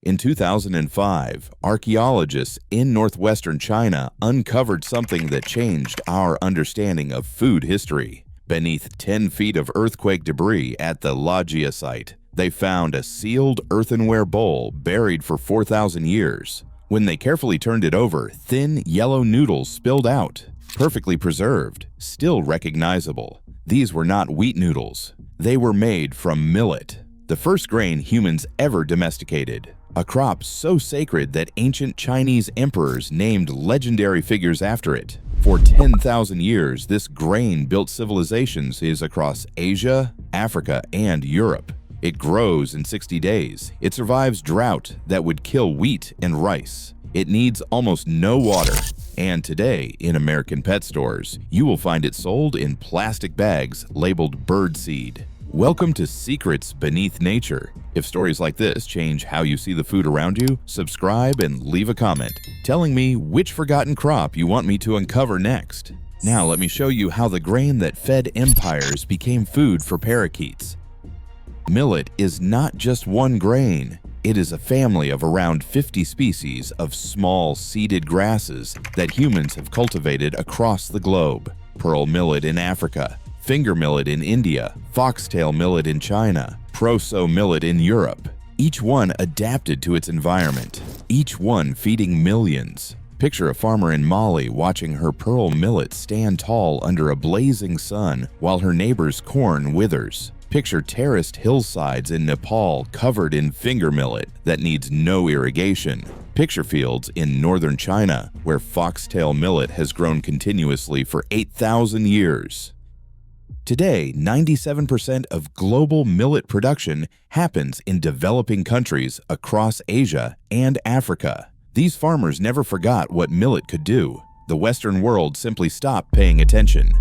In 2005, archaeologists in northwestern China uncovered something that changed our understanding of food history. Beneath 10 feet of earthquake debris at the Lajia site, they found a sealed earthenware bowl buried for 4,000 years. When they carefully turned it over, thin yellow noodles spilled out, perfectly preserved, still recognizable. These were not wheat noodles. They were made from millet, the first grain humans ever domesticated. A crop so sacred that ancient Chinese emperors named legendary figures after it. For 10,000 years, this grain built civilizations across Asia, Africa, and Europe. It grows in 60 days. It survives drought that would kill wheat and rice. It needs almost no water. And today, in American pet stores, you will find it sold in plastic bags labeled birdseed. Welcome to Secrets Beneath Nature. If stories like this change how you see the food around you, subscribe and leave a comment telling me which forgotten crop you want me to uncover next. Now let me show you how the grain that fed empires became food for parakeets. Millet is not just one grain. It is a family of around 50 species of small seeded grasses that humans have cultivated across the globe. Pearl millet in Africa, finger millet in India, foxtail millet in China, proso millet in Europe. Each one adapted to its environment, each one feeding millions. Picture a farmer in Mali watching her pearl millet stand tall under a blazing sun while her neighbor's corn withers. Picture terraced hillsides in Nepal covered in finger millet that needs no irrigation. Picture fields in northern China where foxtail millet has grown continuously for 8,000 years. Today, 97% of global millet production happens in developing countries across Asia and Africa. These farmers never forgot what millet could do. The Western world simply stopped paying attention.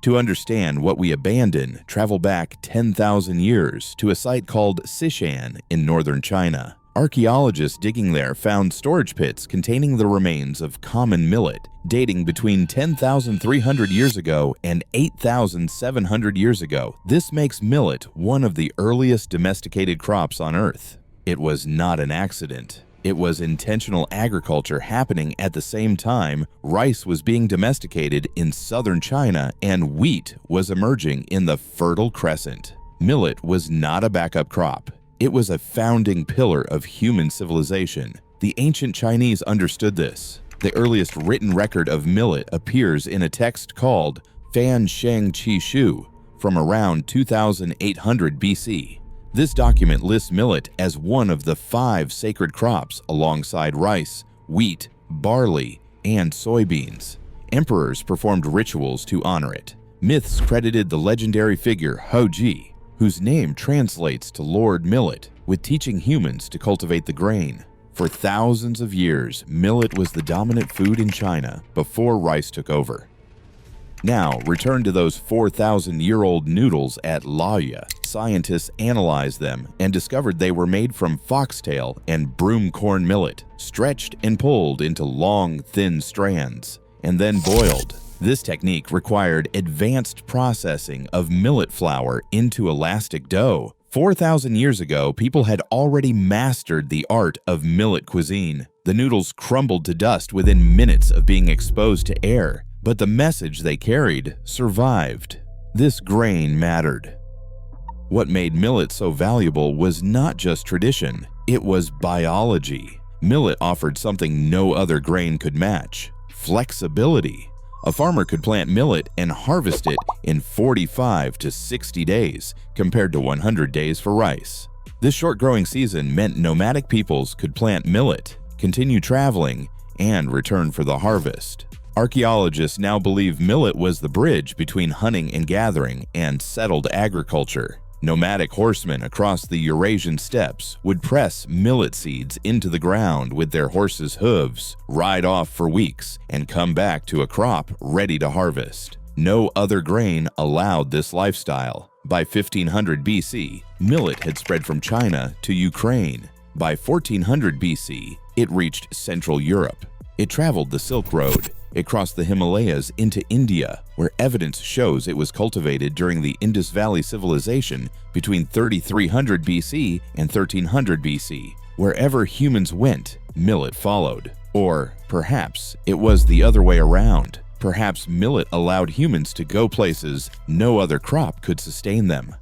To understand what we abandon, travel back 10,000 years to a site called Sishan in northern China. Archaeologists digging there found storage pits containing the remains of common millet, dating between 10,300 years ago and 8,700 years ago. This makes millet one of the earliest domesticated crops on Earth. It was not an accident. It was intentional agriculture happening at the same time rice was being domesticated in southern China and wheat was emerging in the Fertile Crescent. Millet was not a backup crop. It was a founding pillar of human civilization. The ancient Chinese understood this. The earliest written record of millet appears in a text called Fan Sheng Qi Shu from around 2800 BC. This document lists millet as one of the 5 sacred crops alongside rice, wheat, barley, and soybeans. Emperors performed rituals to honor it. Myths credited the legendary figure Hoji, whose name translates to Lord Millet, with teaching humans to cultivate the grain. For thousands of years, millet was the dominant food in China before rice took over. Now, return to those 4,000-year-old noodles at Lajia. Scientists analyzed them and discovered they were made from foxtail and broomcorn millet, stretched and pulled into long, thin strands, and then boiled. This technique required advanced processing of millet flour into elastic dough. 4,000 years ago, people had already mastered the art of millet cuisine. The noodles crumbled to dust within minutes of being exposed to air, but the message they carried survived. This grain mattered. What made millet so valuable was not just tradition, it was biology. Millet offered something no other grain could match: flexibility. A farmer could plant millet and harvest it in 45 to 60 days, compared to 100 days for rice. This short growing season meant nomadic peoples could plant millet, continue traveling, and return for the harvest. Archaeologists now believe millet was the bridge between hunting and gathering and settled agriculture. Nomadic horsemen across the Eurasian steppes would press millet seeds into the ground with their horses' hooves, ride off for weeks, and come back to a crop ready to harvest. No other grain allowed this lifestyle. By 1500 BC, millet had spread from China to Ukraine. By 1400 BC, it reached Central Europe. It traveled the Silk Road. It crossed the Himalayas into India, where evidence shows it was cultivated during the Indus Valley Civilization between 3300 BC and 1300 BC. Wherever humans went, millet followed. Or perhaps it was the other way around. Perhaps millet allowed humans to go places no other crop could sustain them.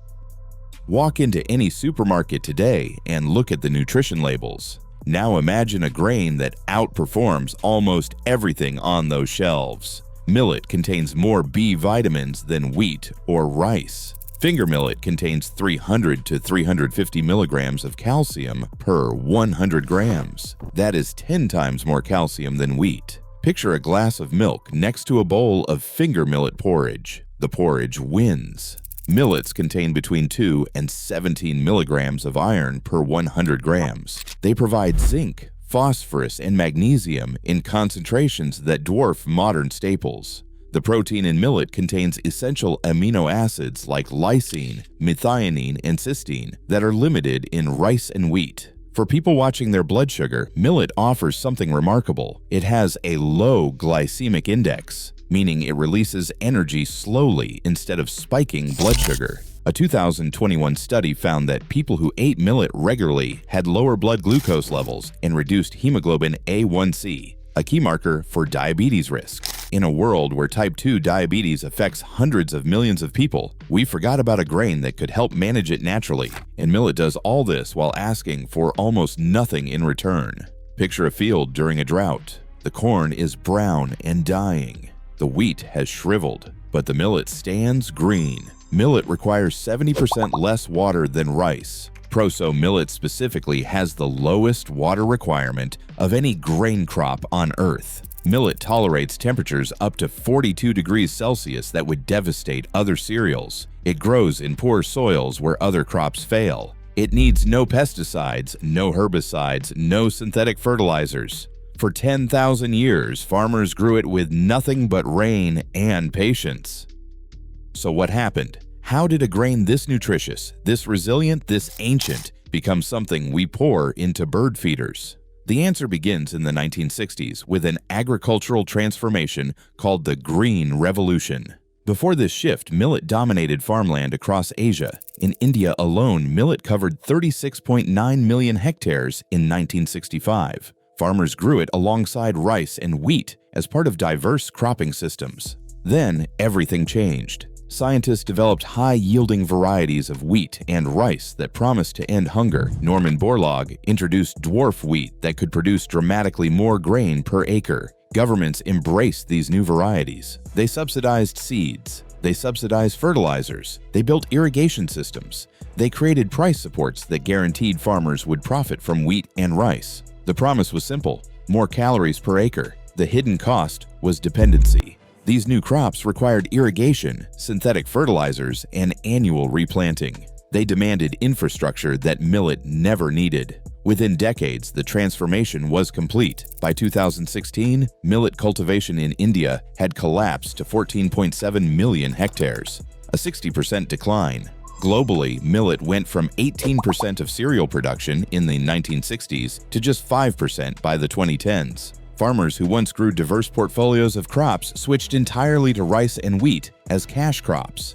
Walk into any supermarket today and look at the nutrition labels. Now imagine a grain that outperforms almost everything on those shelves. Millet contains more B vitamins than wheat or rice. Finger millet contains 300 to 350 milligrams of calcium per 100 grams. That is 10 times more calcium than wheat. Picture a glass of milk next to a bowl of finger millet porridge. The porridge wins. Millets contain between 2 and 17 milligrams of iron per 100 grams. They provide zinc, phosphorus, and magnesium in concentrations that dwarf modern staples. The protein in millet contains essential amino acids like lysine, methionine, and cysteine that are limited in rice and wheat. For people watching their blood sugar, millet offers something remarkable. It has a low glycemic index, meaning it releases energy slowly instead of spiking blood sugar. A 2021 study found that people who ate millet regularly had lower blood glucose levels and reduced hemoglobin A1C, a key marker for diabetes risk. In a world where type 2 diabetes affects hundreds of millions of people, we forgot about a grain that could help manage it naturally. And millet does all this while asking for almost nothing in return. Picture a field during a drought. The corn is brown and dying. The wheat has shriveled, but the millet stands green. Millet requires 70% less water than rice. Proso millet specifically has the lowest water requirement of any grain crop on Earth. Millet tolerates temperatures up to 42 degrees Celsius that would devastate other cereals. It grows in poor soils where other crops fail. It needs no pesticides, no herbicides, no synthetic fertilizers. For 10,000 years, farmers grew it with nothing but rain and patience. So what happened? How did a grain this nutritious, this resilient, this ancient become something we pour into bird feeders? The answer begins in the 1960s with an agricultural transformation called the Green Revolution. Before this shift, millet dominated farmland across Asia. In India alone, millet covered 36.9 million hectares in 1965. Farmers grew it alongside rice and wheat as part of diverse cropping systems. Then, everything changed. Scientists developed high-yielding varieties of wheat and rice that promised to end hunger. Norman Borlaug introduced dwarf wheat that could produce dramatically more grain per acre. Governments embraced these new varieties. They subsidized seeds. They subsidized fertilizers. They built irrigation systems. They created price supports that guaranteed farmers would profit from wheat and rice. The promise was simple: more calories per acre. The hidden cost was dependency. These new crops required irrigation, synthetic fertilizers, and annual replanting. They demanded infrastructure that millet never needed. Within decades, the transformation was complete. By 2016, millet cultivation in India had collapsed to 14.7 million hectares, a 60% decline. Globally, millet went from 18% of cereal production in the 1960s to just 5% by the 2010s. Farmers who once grew diverse portfolios of crops switched entirely to rice and wheat as cash crops.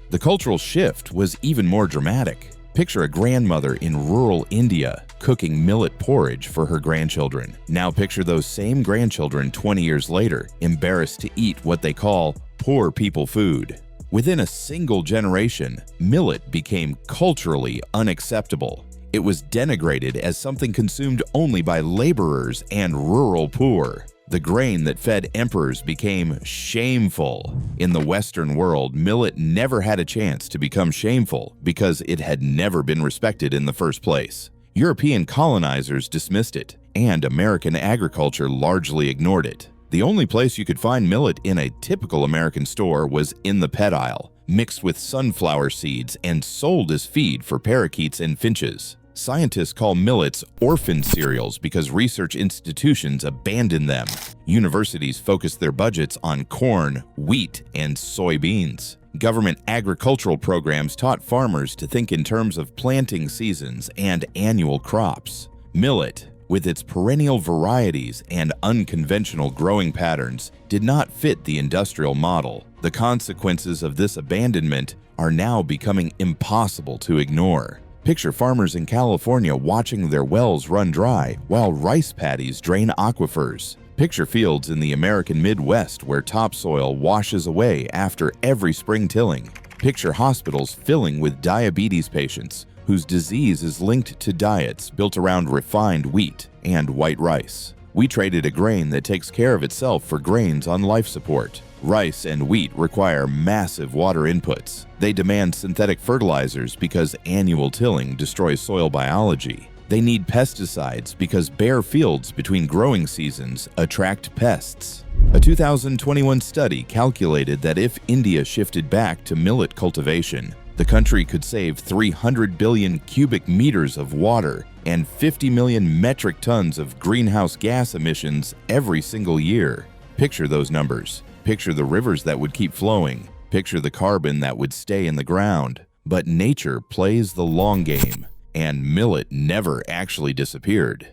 The cultural shift was even more dramatic. Picture a grandmother in rural India cooking millet porridge for her grandchildren. Now picture those same grandchildren 20 years later, embarrassed to eat what they call poor people food. Within a single generation, millet became culturally unacceptable. It was denigrated as something consumed only by laborers and rural poor. The grain that fed emperors became shameful. In the Western world, millet never had a chance to become shameful because it had never been respected in the first place. European colonizers dismissed it, and American agriculture largely ignored it. The only place you could find millet in a typical American store was in the pet aisle, mixed with sunflower seeds and sold as feed for parakeets and finches. Scientists call millets orphan cereals because research institutions abandon them. Universities focus their budgets on corn, wheat, and soybeans. Government agricultural programs taught farmers to think in terms of planting seasons and annual crops. Millet, with its perennial varieties and unconventional growing patterns, did not fit the industrial model. The consequences of this abandonment are now becoming impossible to ignore. Picture farmers in California watching their wells run dry while rice paddies drain aquifers. Picture fields in the American Midwest where topsoil washes away after every spring tilling. Picture hospitals filling with diabetes patients whose disease is linked to diets built around refined wheat and white rice. We traded a grain that takes care of itself for grains on life support. Rice and wheat require massive water inputs. They demand synthetic fertilizers because annual tilling destroys soil biology. They need pesticides because bare fields between growing seasons attract pests. A 2021 study calculated that if India shifted back to millet cultivation, the country could save 300 billion cubic meters of water and 50 million metric tons of greenhouse gas emissions every single year. Picture those numbers. Picture the rivers that would keep flowing. Picture the carbon that would stay in the ground. But nature plays the long game, and millet never actually disappeared.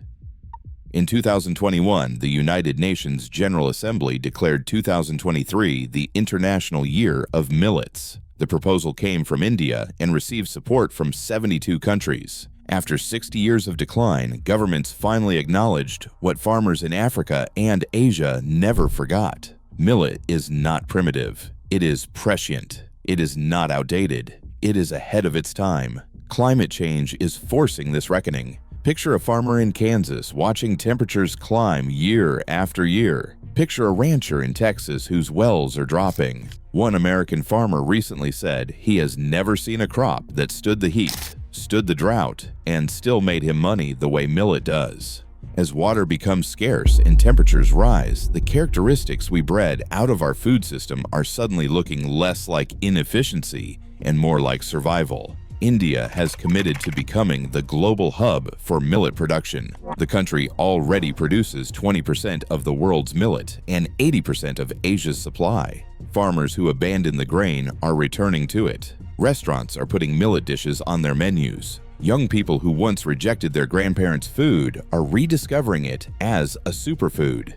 In 2021, the United Nations General Assembly declared 2023 the International Year of Millets. The proposal came from India and received support from 72 countries. After 60 years of decline, governments finally acknowledged what farmers in Africa and Asia never forgot. Millet is not primitive. It is prescient. It is not outdated. It is ahead of its time. Climate change is forcing this reckoning. Picture a farmer in Kansas watching temperatures climb year after year. Picture a rancher in Texas whose wells are dropping. One American farmer recently said he has never seen a crop that stood the heat, stood the drought, and still made him money the way millet does. As water becomes scarce and temperatures rise, the characteristics we bred out of our food system are suddenly looking less like inefficiency and more like survival. India has committed to becoming the global hub for millet production. The country already produces 20% of the world's millet and 80% of Asia's supply. Farmers who abandon the grain are returning to it. Restaurants are putting millet dishes on their menus. Young people who once rejected their grandparents' food are rediscovering it as a superfood.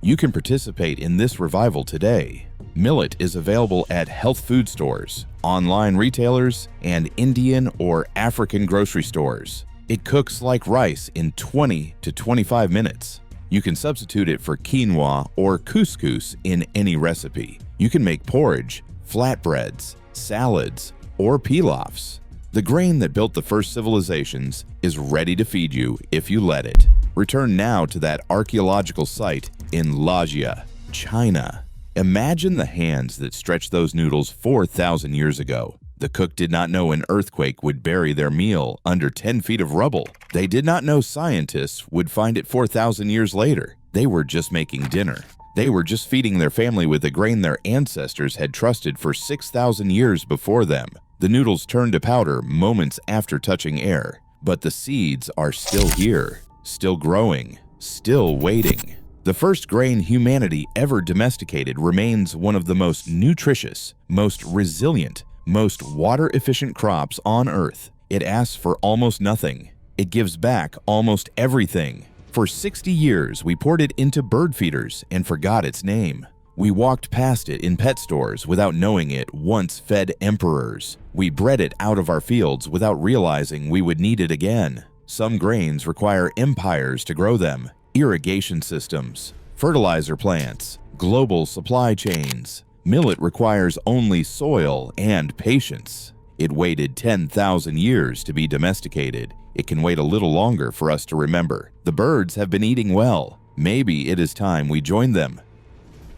You can participate in this revival today. Millet is available at health food stores, online retailers, and Indian or African grocery stores. It cooks like rice in 20 to 25 minutes. You can substitute it for quinoa or couscous in any recipe. You can make porridge, flatbreads, salads, or pilafs. The grain that built the first civilizations is ready to feed you if you let it. Return now to that archaeological site in Lajia, China. Imagine the hands that stretched those noodles 4,000 years ago. The cook did not know an earthquake would bury their meal under 10 feet of rubble. They did not know scientists would find it 4,000 years later. They were just making dinner. They were just feeding their family with the grain their ancestors had trusted for 6,000 years before them. The noodles turned to powder moments after touching air, but the seeds are still here, still growing, still waiting. The first grain humanity ever domesticated remains one of the most nutritious, most resilient, most water-efficient crops on Earth. It asks for almost nothing. It gives back almost everything. For 60 years, we poured it into bird feeders and forgot its name. We walked past it in pet stores without knowing it once fed emperors. We bred it out of our fields without realizing we would need it again. Some grains require empires to grow them, irrigation systems, fertilizer plants, global supply chains. Millet requires only soil and patience. It waited 10,000 years to be domesticated. It can wait a little longer for us to remember. The birds have been eating well. Maybe it is time we join them.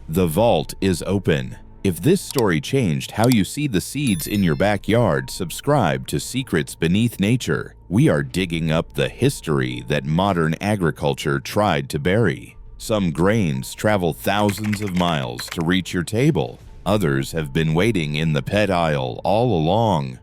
The vault is open. If this story changed how you see the seeds in your backyard, subscribe to Secrets Beneath Nature. We are digging up the history that modern agriculture tried to bury. Some grains travel thousands of miles to reach your table. Others have been waiting in the pet aisle all along.